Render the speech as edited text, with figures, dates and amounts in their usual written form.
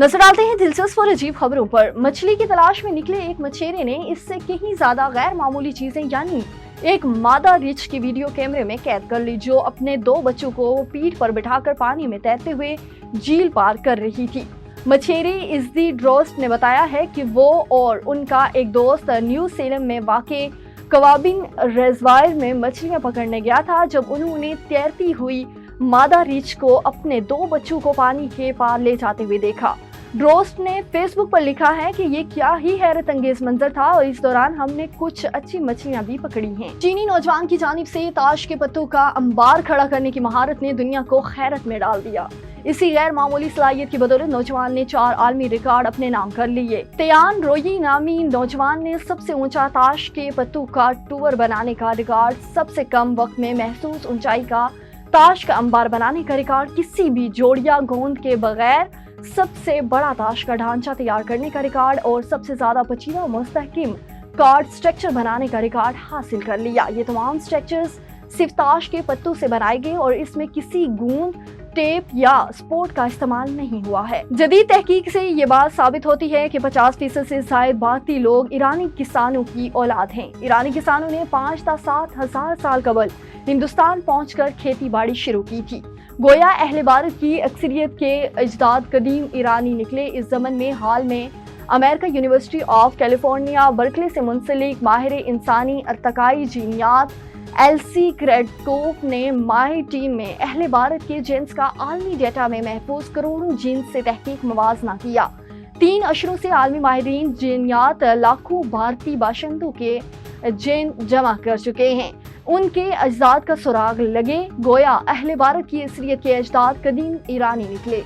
नजर डालते हैं दिलचस्प और अजीब खबरों पर। मछली की तलाश में निकले एक मछेरे ने इससे कहीं ज्यादा गैर मामूली चीजें यानी एक मादा रिछ की वीडियो कैमरे में कैद कर ली, जो अपने 2 बच्चों को पीठ पर बिठाकर पानी में तैरते हुए झील पार कर रही थी। मछेरे इज़दी ड्रोस्ट ने बताया है कि वो और उनका एक दोस्त न्यू सेलम में वाक़े कवाबिंग रेजवायर में मछलियां पकड़ने गया था, जब उन्होंने तैरती हुई मादा रीछ को अपने 2 बच्चों को पानी के पार ले जाते हुए देखा। ड्रोस्ट ने फेसबुक पर लिखा है कि ये क्या ही हैरत अंगेज मंजर था और इस दौरान हमने कुछ अच्छी मछलियां भी पकड़ी हैं। चीनी नौजवान की जानिब से ताश के पत्तों का अंबार खड़ा करने की महारत ने दुनिया को हैरत में डाल दिया। इसी गैर मामूली सलाहियत की बदौलत नौजवान ने 4 आलमी रिकॉर्ड अपने नाम कर लिए। तयान रोई नामी नौजवान ने सबसे ऊंचा ताश के पत्तों का टूर बनाने का रिकॉर्ड, सबसे कम वक्त में महसूस ऊंचाई का ताश का अंबार बनाने का रिकॉर्ड, किसी भी जोड़िया गोंद के बगैर सबसे बड़ा ताश का ढांचा तैयार करने का रिकॉर्ड और सबसे ज्यादा पेचीदा और मुस्तहकम कार्ड स्ट्रक्चर बनाने का रिकॉर्ड हासिल कर लिया। ये तमाम स्ट्रक्चर्स सिर्फ ताश के पत्तों से बनाए गए और इसमें किसी गूंद, टेप या स्पोर्ट का इस्तेमाल नहीं हुआ है। जदीद तहकीक से ये बात साबित होती है कि 50% से ज्यादा भारतीय लोग ईरानी किसानों की औलाद हैं। ईरानी किसानों ने 5 से 7 हजार साल कबल हिंदुस्तान पहुंचकर खेती बाड़ी शुरू की थी। गोया अहले भारत की अक्सरियत के अजदाद कदीम ईरानी निकले। इस जमन में हाल में America university of California Berkeley से मुंसलिक माहिर इंसानी अर्तकाई जीनियात एलसी क्रेडकोफ ने माहिर टीम में अहले भारत के जीन्स का आलमी डेटा में महफूज करोड़ों जीन्स से तहकीक मवाजना किया। 3 अशरों से आलमी माहिरीन जीनियात लाखों भारतीय बाशिंदों के जीन जमा कर चुके हैं। उनके अजदाद का सुराग लगे। गोया अहले भारत की अक्सरियत के अजदाद कदीम ईरानी निकले।